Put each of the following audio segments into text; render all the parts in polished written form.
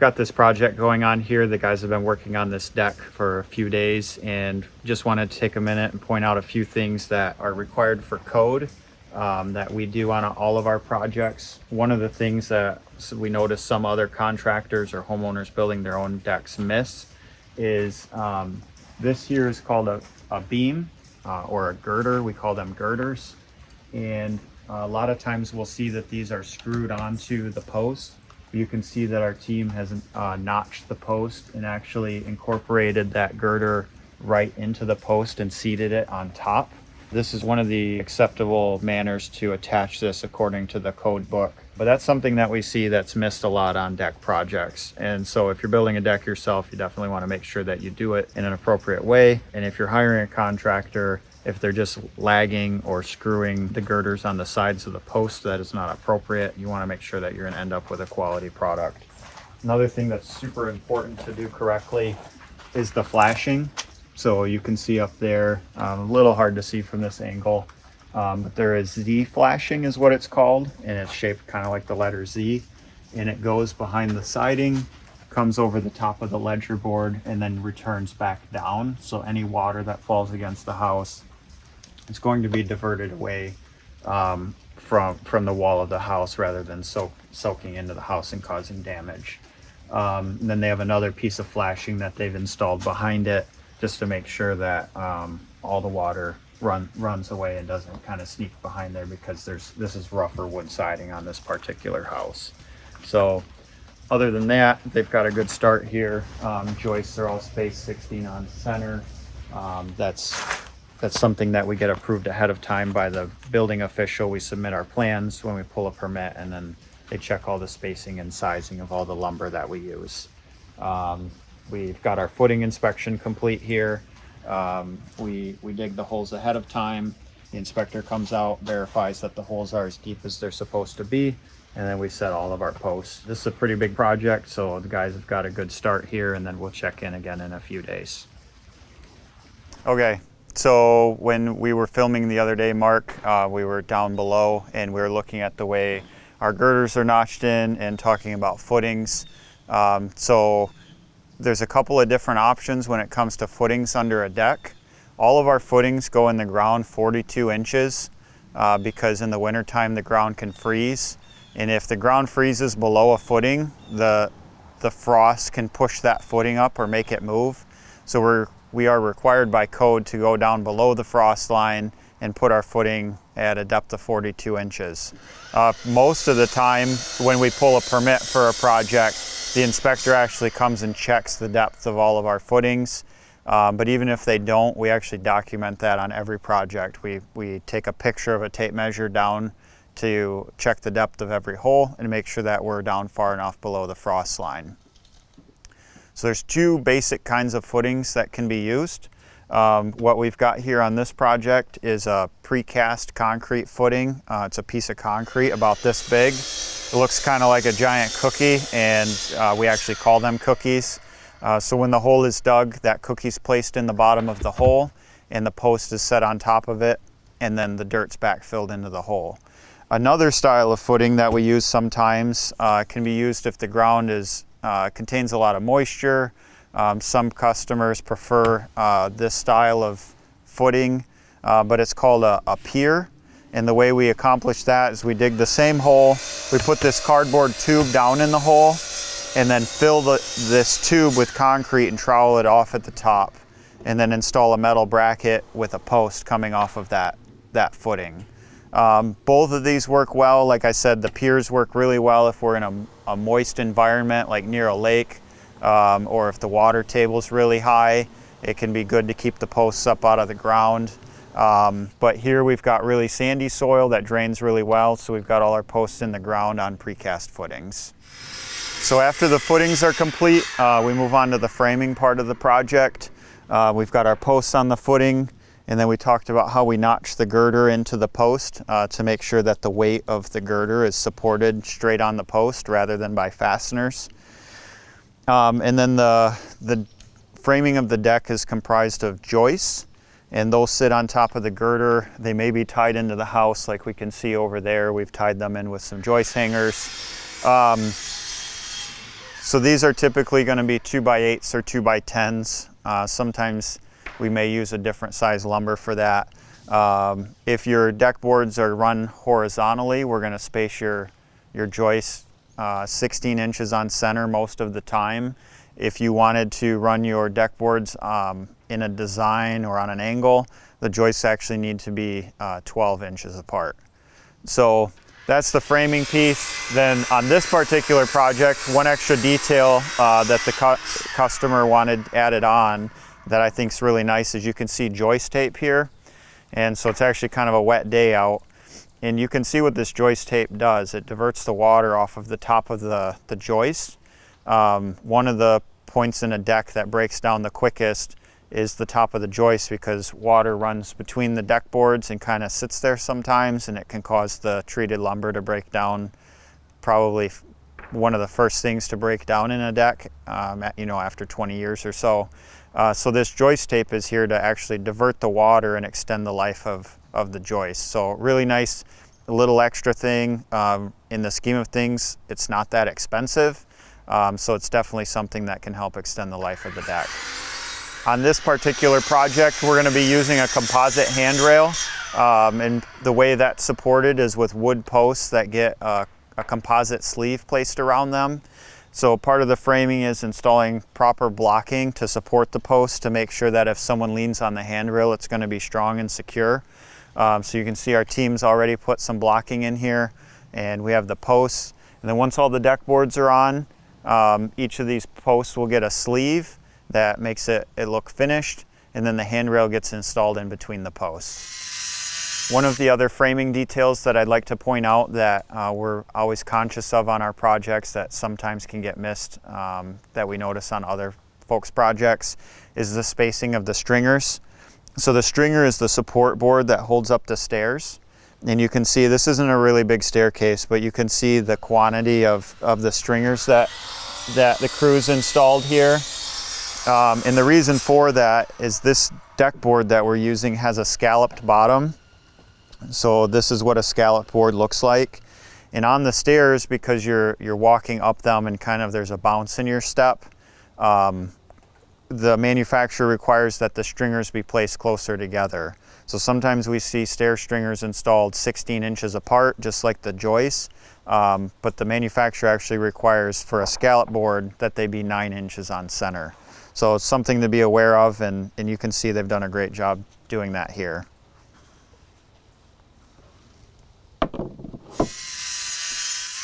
got this project going on here. The guys have been working on this deck for a few days, and just wanted to take a minute and point out a few things that are required for code that we do on all of our projects. One of the things that we notice some other contractors or homeowners building their own decks miss is this here is called a beam or a girder. We call them girders, and a lot of times we'll see that these are screwed onto the post. You can see that our team has notched the post and actually incorporated that girder right into the post and seated it on top. This is one of the acceptable manners to attach this according to the code book. But that's something that we see that's missed a lot on deck projects. And so if you're building a deck yourself, you definitely want to make sure that you do it in an appropriate way. And if you're hiring a contractor, if they're just lagging or screwing the girders on the sides of the post, that is not appropriate. You want to make sure that you're going to end up with a quality product. Another thing that's super important to do correctly is the flashing. So you can see up there, a little hard to see from this angle, but there is Z flashing is what it's called, and it's shaped kind of like the letter Z, and it goes behind the siding, comes over the top of the ledger board, and then returns back down. So any water that falls against the house, it's going to be diverted away from the wall of the house rather than soaking into the house and causing damage. And then they have another piece of flashing that they've installed behind it, just to make sure that all the water runs away and doesn't kind of sneak behind there, because this is rougher wood siding on this particular house. So other than that, they've got a good start here. Joists are all spaced 16 on center. That's something that we get approved ahead of time by the building official. We submit our plans when we pull a permit, and then they check all the spacing and sizing of all the lumber that we use. We've got our footing inspection complete here. We dig the holes ahead of time. The inspector comes out, verifies that the holes are as deep as they're supposed to be, and then we set all of our posts. This is a pretty big project, so the guys have got a good start here, and then we'll check in again in a few days. Okay, so when we were filming the other day, Mark, we were down below and we were looking at the way our girders are notched in and talking about footings. So there's a couple of different options when it comes to footings under a deck. All of our footings go in the ground 42 inches because in the wintertime the ground can freeze. And if the ground freezes below a footing, the frost can push that footing up or make it move. So we are required by code to go down below the frost line and put our footing at a depth of 42 inches. Most of the time when we pull a permit for a project, the inspector actually comes and checks the depth of all of our footings. But even if they don't, we actually document that on every project. We take a picture of a tape measure down to check the depth of every hole and make sure that we're down far enough below the frost line. So there's two basic kinds of footings that can be used. What we've got here on this project is a precast concrete footing. It's a piece of concrete about this big. It looks kind of like a giant cookie, and we actually call them cookies. So when the hole is dug, that cookie's placed in the bottom of the hole, and the post is set on top of it, and then the dirt's backfilled into the hole. Another style of footing that we use sometimes can be used if the ground contains a lot of moisture. Some customers prefer this style of footing, but it's called a pier. And the way we accomplish that is we dig the same hole, we put this cardboard tube down in the hole, and then fill this tube with concrete and trowel it off at the top, and then install a metal bracket with a post coming off of that footing. Both of these work well. Like I said, the piers work really well if we're in a moist environment like near a lake, or if the water table's really high. It can be good to keep the posts up out of the ground. But here we've got really sandy soil that drains really well, so we've got all our posts in the ground on precast footings. So after the footings are complete, we move on to the framing part of the project. We've got our posts on the footing, and then we talked about how we notch the girder into the post to make sure that the weight of the girder is supported straight on the post rather than by fasteners. And then the framing of the deck is comprised of joists, and those sit on top of the girder. They may be tied into the house like we can see over there. We've tied them in with some joist hangers. So these are typically going to be 2x8s or 2x10s. Sometimes we may use a different size lumber for that. If your deck boards are run horizontally, we're going to space your joists 16 inches on center most of the time. If you wanted to run your deck boards in a design or on an angle, the joists actually need to be 12 inches apart. So that's the framing piece. Then on this particular project, one extra detail that the customer wanted added on that I think is really nice is you can see joist tape here. And so it's actually kind of a wet day out. And you can see what this joist tape does. It diverts the water off of the top of the joist. One of the points in a deck that breaks down the quickest is the top of the joist, because water runs between the deck boards and kind of sits there sometimes, and it can cause the treated lumber to break down. Probably one of the first things to break down in a deck, after 20 years or so. So this joist tape is here to actually divert the water and extend the life of the joist. So really nice little extra thing. In the scheme of things, it's not that expensive. So it's definitely something that can help extend the life of the deck. On this particular project, we're going to be using a composite handrail, and the way that's supported is with wood posts that get a composite sleeve placed around them. So part of the framing is installing proper blocking to support the post to make sure that if someone leans on the handrail, it's going to be strong and secure. So you can see our team's already put some blocking in here, and we have the posts. And then once all the deck boards are on, each of these posts will get a sleeve that makes it look finished, and then the handrail gets installed in between the posts. One of the other framing details that I'd like to point out that we're always conscious of on our projects that sometimes can get missed, that we notice on other folks' projects, is the spacing of the stringers. So the stringer is the support board that holds up the stairs. And you can see, this isn't a really big staircase, but you can see the quantity of the stringers that the crew's installed here. And the reason for that is this deck board that we're using has a scalloped bottom. So this is what a scalloped board looks like. And on the stairs, because you're walking up them and kind of there's a bounce in your step, the manufacturer requires that the stringers be placed closer together. So sometimes we see stair stringers installed 16 inches apart, just like the joists, but the manufacturer actually requires for a scallop board that they be 9 inches on center. So it's something to be aware of, and you can see they've done a great job doing that here.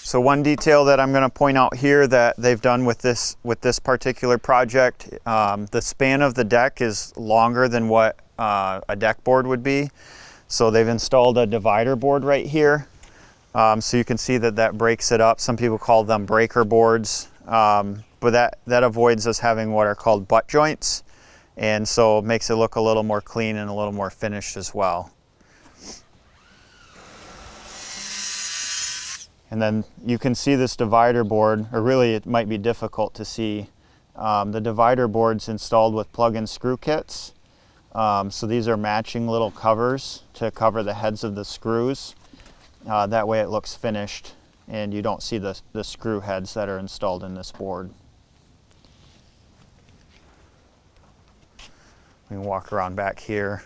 So one detail that I'm going to point out here that they've done with this particular project, the span of the deck is longer than what a deck board would be. So they've installed a divider board right here. So you can see that breaks it up. Some people call them breaker boards, but that avoids us having what are called butt joints, and so it makes it look a little more clean and a little more finished as well. And then you can see this divider board, or really it might be difficult to see. The divider board's installed with plug-in screw kits. So these are matching little covers to cover the heads of the screws. That way it looks finished and you don't see the screw heads that are installed in this board. We can walk around back here.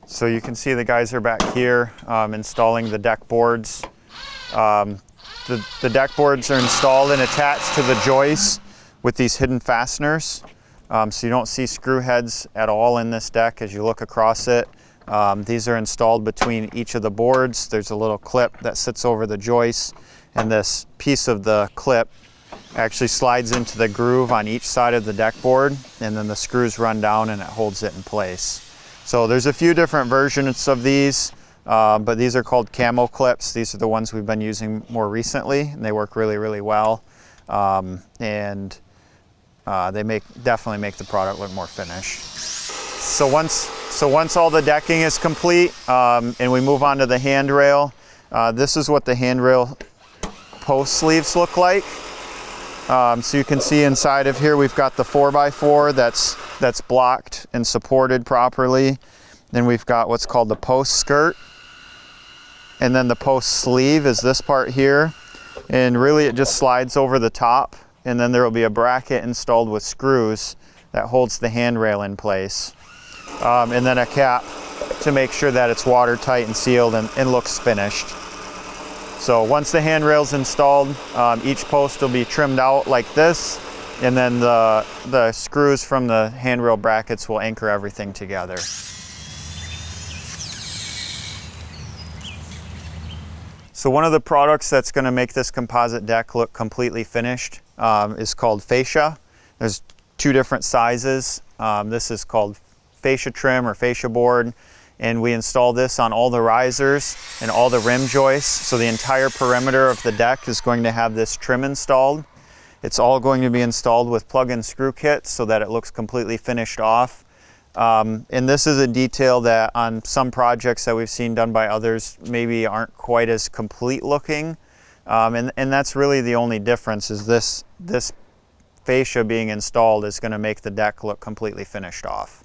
So you can see the guys are back here installing the deck boards. The deck boards are installed and attached to the joists with these hidden fasteners. So you don't see screw heads at all in this deck as you look across it. These are installed between each of the boards. There's a little clip that sits over the joists, and this piece of the clip actually slides into the groove on each side of the deck board, and then the screws run down and it holds it in place. So there's a few different versions of these, but these are called camo clips. These are the ones we've been using more recently, and they work really, really well. They definitely make the product look more finished. So once all the decking is complete, and we move on to the handrail, this is what the handrail post sleeves look like. So you can see inside of here we've got the 4x4 that's blocked and supported properly. Then we've got what's called the post skirt. And then the post sleeve is this part here. And really it just slides over the top, and then there will be a bracket installed with screws that holds the handrail in place. And then a cap to make sure that it's watertight and sealed and looks finished. So once the handrail's installed, each post will be trimmed out like this, and then the screws from the handrail brackets will anchor everything together. So one of the products that's going to make this composite deck look completely finished is called fascia. There's 2 different sizes. This is called fascia trim or fascia board, and we install this on all the risers and all the rim joists. So the entire perimeter of the deck is going to have this trim installed. It's all going to be installed with plug-in screw kits so that it looks completely finished off. And this is a detail that on some projects that we've seen done by others maybe aren't quite as complete looking. And that's really the only difference, is this fascia being installed is going to make the deck look completely finished off.